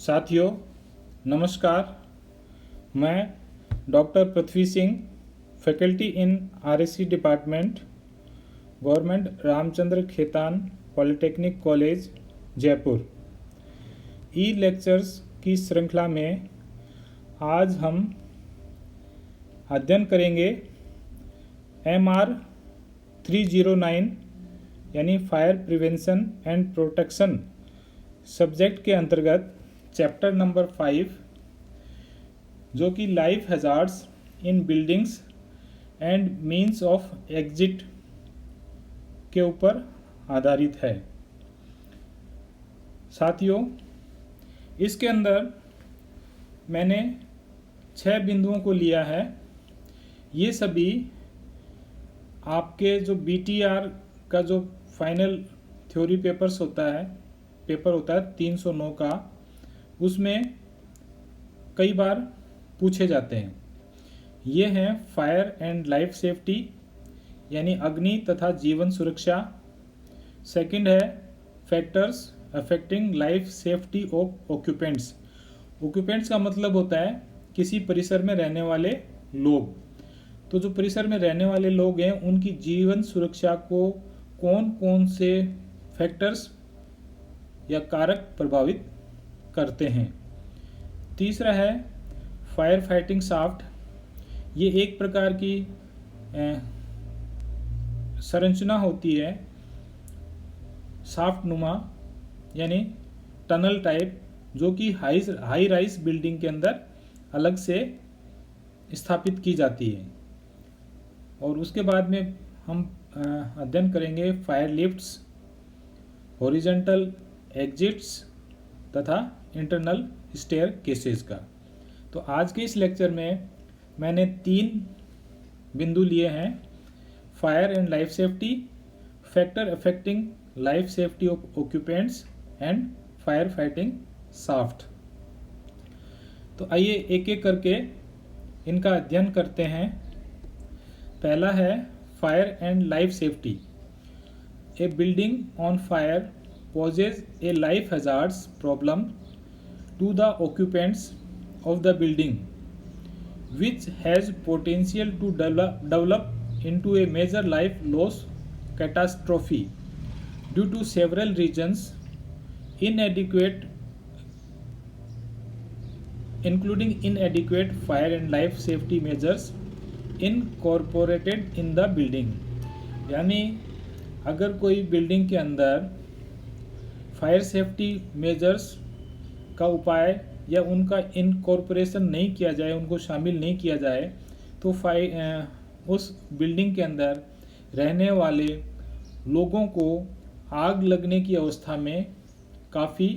साथियों नमस्कार। मैं doctor Prithvi Singh, faculty in RSC department, government Ramchandra Khaitan polytechnic college Jaipur, e lectures की श्रृंखला में आज हम अध्ययन करेंगे MR 309 यानी fire prevention and protection subject के अंतर्गत चैप्टर नंबर 5 जो कि life hazards in buildings and means of exit के ऊपर आधारित है। साथियों, इसके अंदर मैंने 6 बिंदुओं को लिया है। ये सभी आपके जो BTR का जो फाइनल थ्योरी पेपर होता है 309 का, उसमें कई बार पूछे जाते हैं। ये हैं फायर एंड लाइफ सेफ्टी यानी अग्नि तथा जीवन सुरक्षा। सेकंड है factors affecting life safety of occupants. Occupants का मतलब होता है किसी परिसर में रहने वाले लोग। तो जो परिसर में रहने वाले लोग हैं उनकी जीवन सुरक्षा को कौन कौन से फैक्टर्स या कारक प्रभावित करते हैं। तीसरा है फायर फाइटिंग शाफ्ट। ये एक प्रकार की संरचना होती है शाफ्ट नुमा यानी टनल टाइप, जो कि हाई राइज बिल्डिंग के अंदर अलग से स्थापित की जाती है। और उसके बाद में हम अध्ययन करेंगे फायर लिफ्ट्स, हॉरिजॉन्टल एग्जिट्स तथा इंटरनल स्टेयर केसेस का। तो आज के इस लेक्चर में मैंने 3 बिंदु लिए हैं: fire and life safety, factor affecting life safety of occupants and fire fighting shaft. तो आइए एक एक करके इनका अध्ययन करते हैं। पहला है fire and life safety. A building on fire poses a life hazards problem to the occupants of the building, which has potential to develop into a major life loss catastrophe due to several reasons, including inadequate fire and life safety measures incorporated in the building। यानी अगर कोई building के अंदर fire safety measures का उपाय या उनका incorporation नहीं किया जाए, उनको शामिल नहीं किया जाए, तो उस बिल्डिंग के अंदर रहने वाले लोगों को आग लगने की अवस्था में काफ़ी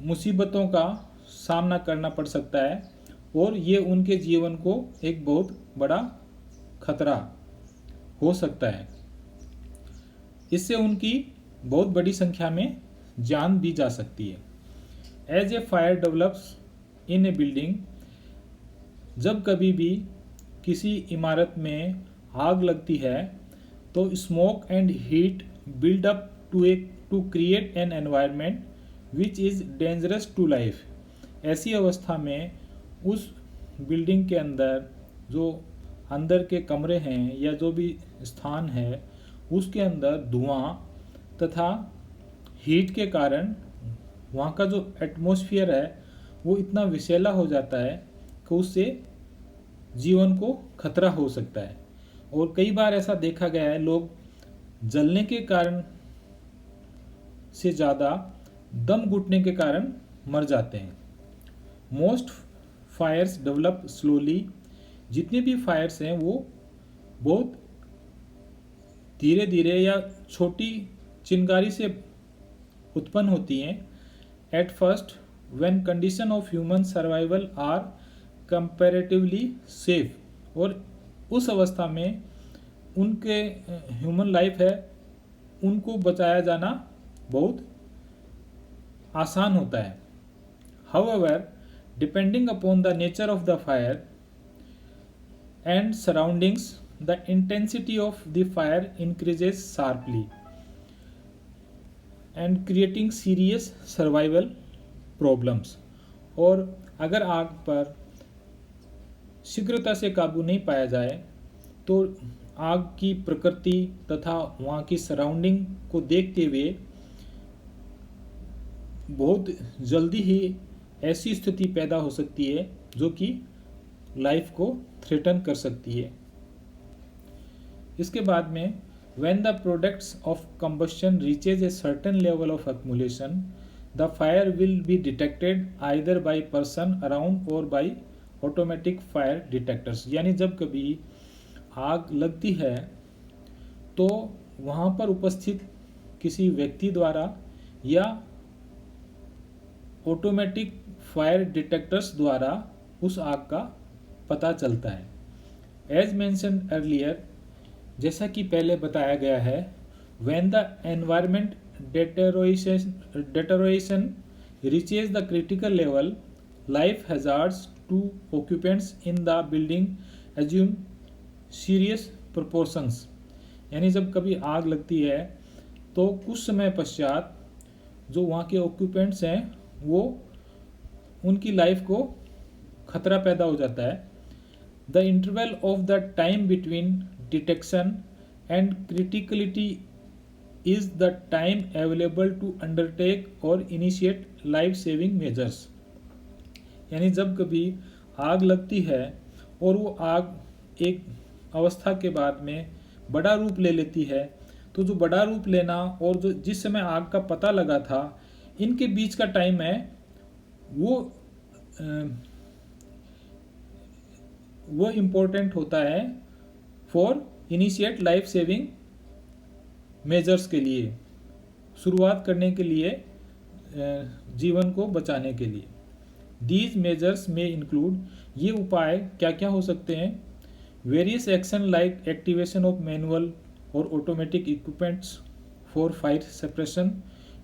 मुसीबतों का सामना करना पड़ सकता है और ये उनके जीवन को एक बहुत बड़ा खतरा हो सकता है। इससे उनकी बहुत बड़ी संख्या में जान भी जा सकती है। As a fire develops in a building, जब कभी भी किसी इमारत में आग लगती है तो smoke and heat build up to create an environment which is dangerous to life. ऐसी अवस्था में उस बिल्डिंग के अंदर जो अंदर के कमरे हैं या जो भी स्थान है उसके अंदर धुआं तथा हीट के कारण वहाँ का जो एटमॉस्फेयर है वो इतना विषैला हो जाता है कि उससे जीवन को खतरा हो सकता है। और कई बार ऐसा देखा गया है, लोग जलने के कारण से ज़्यादा दम घुटने के कारण मर जाते हैं। Most fires develop slowly. जितने भी फायर्स हैं वो बहुत धीरे धीरे या छोटी चिंगारी से उत्पन्न होती हैं। At first when condition of human survival are comparatively safe. और उस अवस्था में उनके ह्यूमन लाइफ है उनको बचाया जाना बहुत आसान होता है। However depending upon the nature of the fire and surroundings, the intensity of the fire increases sharply and creating serious survival problems. और अगर आग पर शीघ्रता से काबू नहीं पाया जाए तो आग की प्रकृति तथा वहाँ की सराउंडिंग को देखते हुए बहुत जल्दी ही ऐसी स्थिति पैदा हो सकती है जो कि लाइफ को थ्रेटन कर सकती है। इसके बाद में when the products of combustion reaches a certain level of accumulation, the fire will be detected either by person around or by automatic fire detectors। यानी जब कभी आग लगती है तो वहाँ पर उपस्थित किसी व्यक्ति द्वारा या ऑटोमेटिक फायर डिटेक्टर्स द्वारा उस आग का पता चलता है। एज मेंशन्ड अर्लियर, जैसा कि पहले बताया गया है, when the environment deterioration reaches the critical level, life hazards to occupants in the building assume serious proportions। यानी जब कभी आग लगती है तो कुछ समय पश्चात जो वहाँ के ऑक्यूपेंट्स हैं वो उनकी लाइफ को खतरा पैदा हो जाता है। The interval of the time between detection and criticality is the time available to undertake or initiate life saving measures। यानी जब कभी आग लगती है और वो आग एक अवस्था के बाद में बड़ा रूप ले लेती है तो जो बड़ा रूप लेना और जो जिस समय आग का पता लगा था इनके बीच का टाइम है वो इम्पोर्टेंट होता है for initiate life saving measures के लिए, शुरुआत करने के लिए, जीवन को बचाने के लिए। दीज मेजर्स में इंक्लूड, ये उपाय क्या क्या हो सकते हैं? Various action like activation of manual और automatic equipments for fire separation,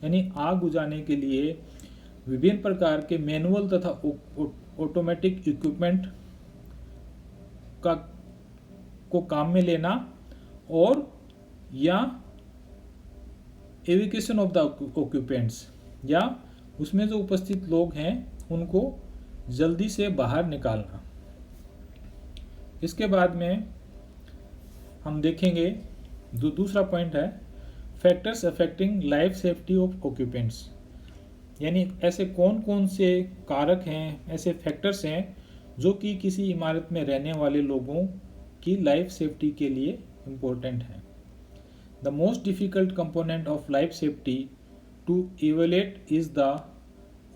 यानी आग बुझाने के लिए विभिन्न प्रकार के मैनुअल तथा ऑटोमेटिक इक्विपमेंट को काम में लेना, और या एविक्यूशन ऑफ द ऑक्यूपेंट्स, या उसमें जो उपस्थित लोग हैं उनको जल्दी से बाहर निकालना। इसके बाद में हम देखेंगे जो दूसरा पॉइंट है, factors affecting life safety of occupants, यानी ऐसे कौन कौन से कारक हैं, ऐसे फैक्टर्स हैं जो कि किसी इमारत में रहने वाले लोगों की लाइफ सेफ्टी के लिए इम्पोर्टेंट है। The most difficult component of life safety to evaluate is the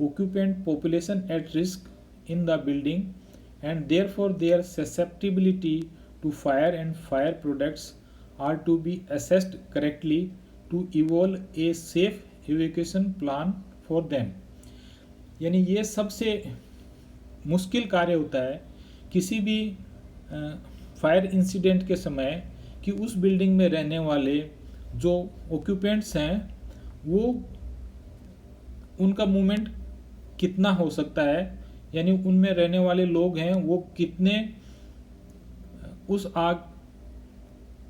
occupant population at risk in the building and therefore their susceptibility to fire and fire products are to be assessed correctly to evolve a safe evacuation plan for them. यानी ये सबसे मुश्किल कार्य होता है किसी भी fire incident के समय कि उस बिल्डिंग में रहने वाले जो ऑक्यूपेंट्स हैं वो उनका मूवमेंट कितना हो सकता है, यानी उनमें रहने वाले लोग हैं वो कितने उस आग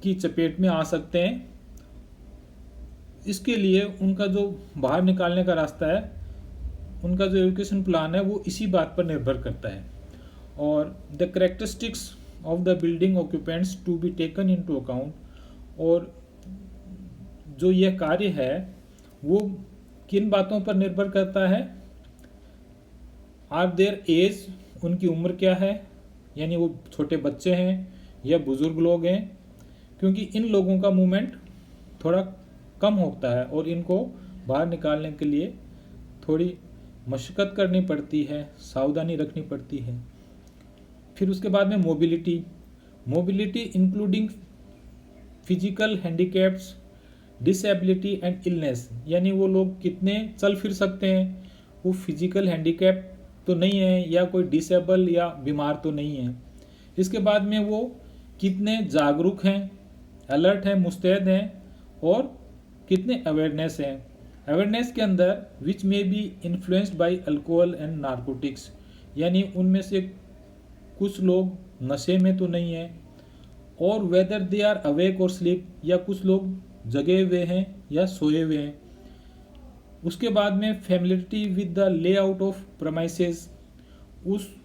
की चपेट में आ सकते हैं। इसके लिए उनका जो बाहर निकालने का रास्ता है, उनका जो एजुकेशन प्लान है वो इसी बात पर निर्भर करता है। और the characteristics of the building occupants to be taken into account, और जो यह कार्य है वो किन बातों पर निर्भर करता है? आर देयर एज, उनकी उम्र क्या है, यानी वो छोटे बच्चे हैं या बुजुर्ग लोग हैं, क्योंकि इन लोगों का मूवमेंट थोड़ा कम होता है और इनको बाहर निकालने के लिए थोड़ी मशक्क़त करनी पड़ती है, सावधानी रखनी पड़ती है। फिर उसके बाद में mobility including physical handicaps, disability and illness, यानी वो लोग कितने चल फिर सकते हैं, वो फिजिकल हैंडीकैप तो नहीं है या कोई डिसेबल या बीमार तो नहीं है। इसके बाद में वो कितने जागरूक हैं, अलर्ट हैं, मुस्तैद हैं, और कितने अवेयरनेस हैं। अवेयरनेस के अंदर विच में B influenced by alcohol and narcotics, यानी उनमें से कुछ लोग नशे में तो नहीं है, और वेदर दे आर अवेक और स्लीप, या कुछ लोग जगे हुए हैं या सोए हुए हैं। उसके बाद में familiarity with the layout of premises, उस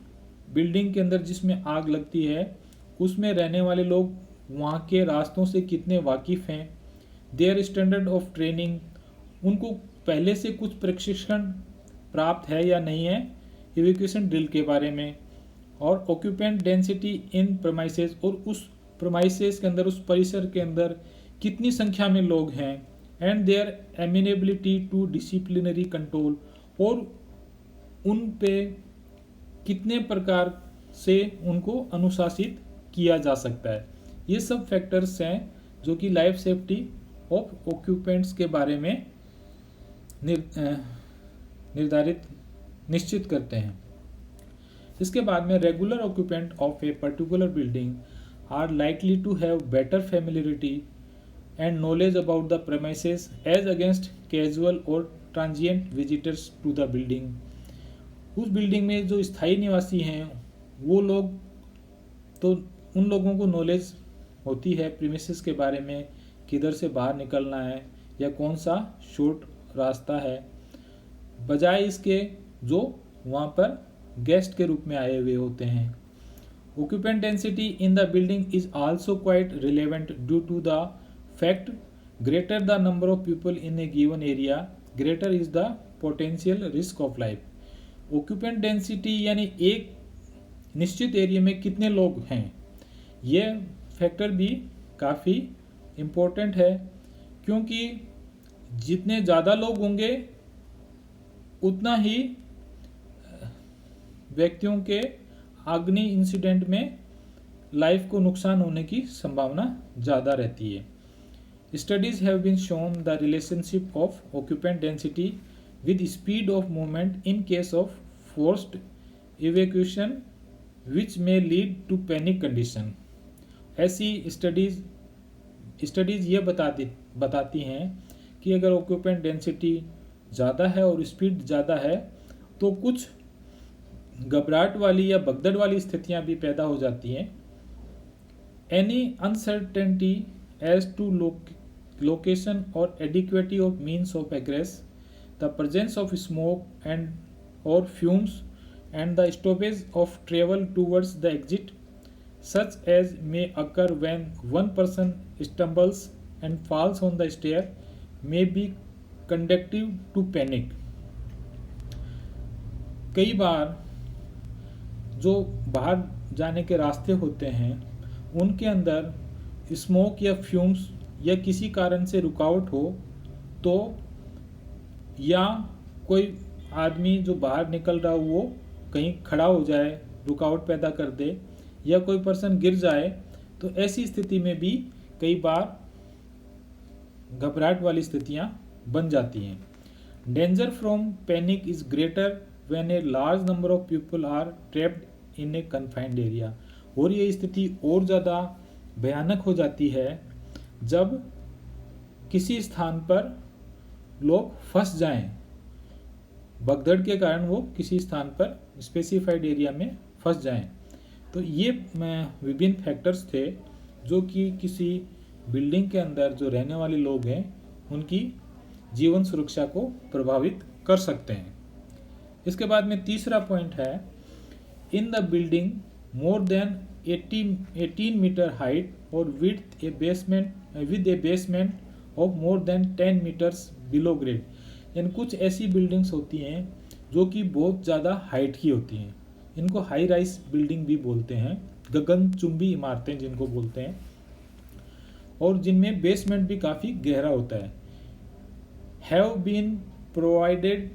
बिल्डिंग के अंदर जिसमें आग लगती है उसमें रहने वाले लोग वहाँ के रास्तों से कितने वाकिफ़ हैं। देयर स्टैंडर्ड ऑफ ट्रेनिंग, उनको पहले से कुछ प्रशिक्षण प्राप्त है या नहीं है इवैक्यूएशन ड्रिल के बारे में। और ऑक्यूपेंट डेंसिटी इन प्रमाइसेस, और उस प्रमाइसेस के अंदर, उस परिसर के अंदर कितनी संख्या में लोग हैं। And their amenability to disciplinary control, और उन पे कितने प्रकार से उनको अनुशासित किया जा सकता है। ये सब फैक्टर्स हैं जो कि लाइफ सेफ्टी ऑफ ऑक्यूपेंट्स के बारे में निश्चित करते हैं। इसके बाद में regular occupant of a particular building are likely to have better familiarity and knowledge about the premises as against casual और transient visitors to the building. उस बिल्डिंग में जो स्थायी निवासी हैं वो लोग, तो उन लोगों को नॉलेज होती है प्रीमिसेस के बारे में, किधर से बाहर निकलना है या कौन सा शॉर्ट रास्ता है, बजाय इसके जो वहाँ पर गेस्ट के रूप में आए हुए होते हैं। Occupant density in the building is also quite relevant due to the fact greater the number of people in a given area greater is the potential risk of life. Occupant density यानी एक निश्चित area में कितने लोग हैं, यह factor भी काफ़ी इम्पोर्टेंट है, क्योंकि जितने ज़्यादा लोग होंगे उतना ही व्यक्तियों के अग्नि इंसिडेंट में लाइफ को नुकसान होने की संभावना ज़्यादा रहती है। Studies have been shown the relationship of occupant density with speed of movement in case of forced evacuation which may lead to panic condition. ऐसी स्टडीज़ ये बताती हैं कि अगर ऑक्यूपेंट डेंसिटी ज़्यादा है और स्पीड ज़्यादा है तो कुछ घबराहट वाली या भगदड़ वाली स्थितियाँ भी पैदा हो जाती हैं। Any uncertainty as to location और adequacy of means of egress, the presence of smoke and और fumes and the stoppage of travel towards the exit, such as may occur when one person stumbles and falls on the stair, may be conducive to panic। कई बार जो बाहर जाने के रास्ते होते हैं उनके अंदर स्मोक या फ्यूम्स या किसी कारण से रुकावट हो तो, या कोई आदमी जो बाहर निकल रहा हो वो कहीं खड़ा हो जाए, रुकावट पैदा कर दे, या कोई पर्सन गिर जाए, तो ऐसी स्थिति में भी कई बार घबराहट वाली स्थितियां बन जाती हैं। Danger from panic is greater when a large number of people are trapped in a confined area. और ये स्थिति और ज़्यादा भयानक हो जाती है जब किसी स्थान पर लोग फंस जाएं, भगदड़ के कारण वो किसी स्थान पर स्पेसिफाइड एरिया में फंस जाएं। तो ये विभिन्न फैक्टर्स थे जो कि किसी बिल्डिंग के अंदर जो रहने वाले लोग हैं उनकी जीवन सुरक्षा को प्रभावित कर सकते हैं। इसके बाद में तीसरा पॉइंट है, in the building more than 18 metre height और width a basement with a basement of more than 10 metres below grade. यानी कुछ ऐसी बिल्डिंग्स होती हैं जो कि बहुत ज़्यादा हाइट की होती हैं, इनको हाई राइज बिल्डिंग भी बोलते हैं, गगनचुंबी इमारतें जिनको बोलते हैं, और जिनमें बेसमेंट भी काफ़ी गहरा होता है। Have been provided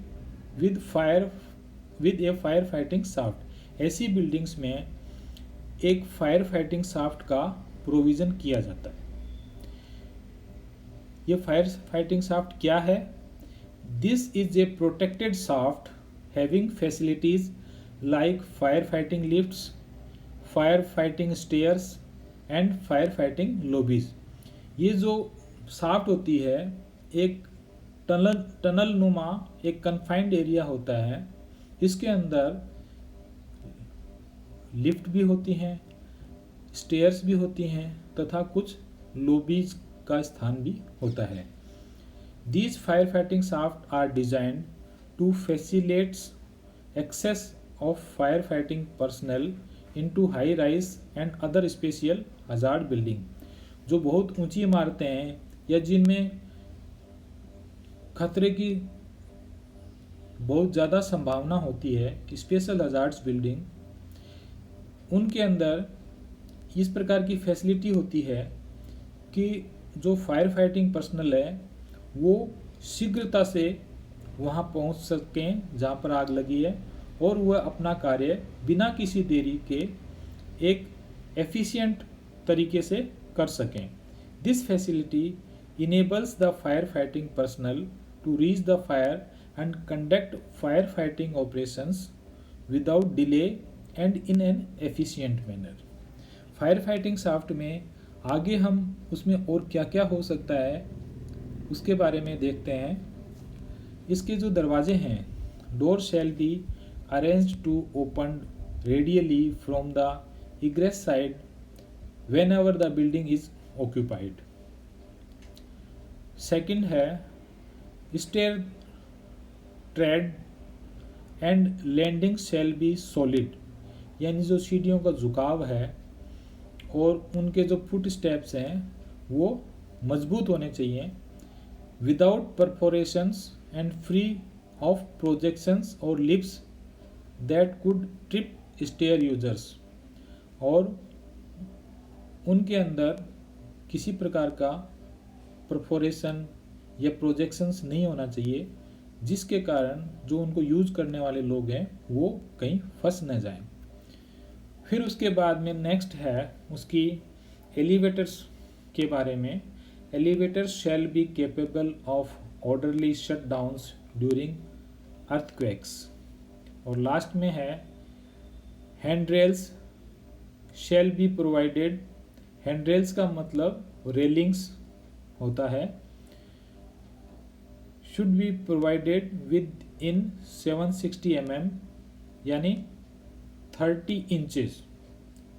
with a fire fighting shaft. ऐसी बिल्डिंग्स में एक फायर फाइटिंग शाफ्ट का प्रोविज़न किया जाता है। ये फायर फाइटिंग शाफ्ट क्या है? This is a protected shaft having facilities like firefighting lifts, firefighting stairs and firefighting lobbies। ये जो शाफ्ट होती है एक टनल नुमा एक कन्फाइंड एरिया होता है, इसके अंदर लिफ्ट भी होती हैं, स्टेयर्स भी होती हैं तथा कुछ लोबीज का स्थान भी होता है। These firefighting shafts are designed to facilitate access of firefighting personnel into high-rise and other special hazard building। जो बहुत ऊंची इमारतें हैं या जिनमें खतरे की बहुत ज़्यादा संभावना होती है, स्पेशल हजार्ड्स बिल्डिंग, उनके अंदर इस प्रकार की फैसिलिटी होती है कि जो फायर फाइटिंग पर्सनल है वो शीघ्रता से वहाँ पहुँच सकें जहाँ पर आग लगी है, और वह अपना कार्य बिना किसी देरी के एक एफिशिएंट तरीके से कर सकें। This facility enables the fire fighting personnel to reach the fire and conduct fire fighting operations without delay and in an efficient manner. Fire fighting shaft में आगे हम उसमें और क्या क्या हो सकता है उसके बारे में देखते हैं। इसके जो दरवाजे हैं, door shall be arranged to open radially from the egress side whenever the building is occupied. Second है stair tread and landing shall be solid, यानी जो सीढ़ियों का झुकाव है और उनके जो फुट स्टेप्स हैं वो मजबूत होने चाहिए, without perforations and free of projections और lips that could trip stair users. और उनके अंदर किसी प्रकार का परफोरेशन या प्रोजेक्शंस नहीं होना चाहिए जिसके कारण जो उनको यूज़ करने वाले लोग हैं वो कहीं फंस न जाएं। फिर उसके बाद में नेक्स्ट है उसकी एलिवेटर्स के बारे में। Elevators shall be capable of orderly shut downs during earthquakes. और लास्ट में है हैंडरेल्स शैल बी प्रोवाइडेड। हैंडरेल्स का मतलब रेलिंग्स होता है, should be provided with in 760 mm यानी 30 इंचेस।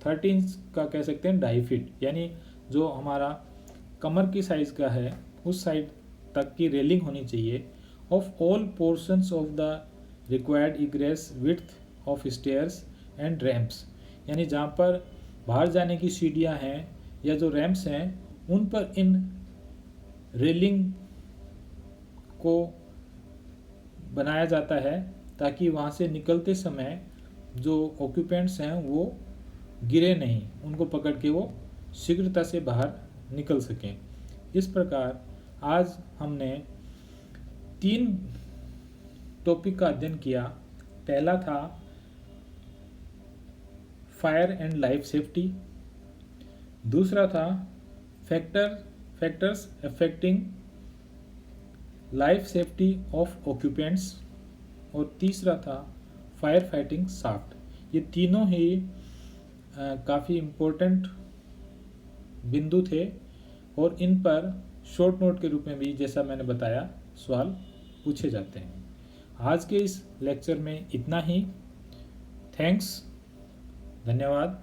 30 इंच का कह सकते हैं 2.5 फीट, यानी जो हमारा कमर की साइज़ का है उस साइड तक की रेलिंग होनी चाहिए। Of all portions of the required egress width of stairs and ramps, यानी जहाँ पर बाहर जाने की सीढ़ियाँ हैं या जो रैम्प्स हैं उन पर इन रेलिंग को बनाया जाता है ताकि वहाँ से निकलते समय जो ऑक्यूपेंट्स हैं वो गिरे नहीं, उनको पकड़ के वो शीघ्रता से बाहर निकल सकें। इस प्रकार आज हमने 3 टॉपिक का अध्ययन किया। पहला था फायर एंड लाइफ सेफ्टी, दूसरा था factors affecting life safety of occupants, और तीसरा था फायर फाइटिंग शाफ्ट। ये तीनों ही काफ़ी इम्पोर्टेंट बिंदु थे और इन पर शॉर्ट नोट के रूप में भी, जैसा मैंने बताया, सवाल पूछे जाते हैं। आज के इस लेक्चर में इतना ही। थैंक्स, धन्यवाद।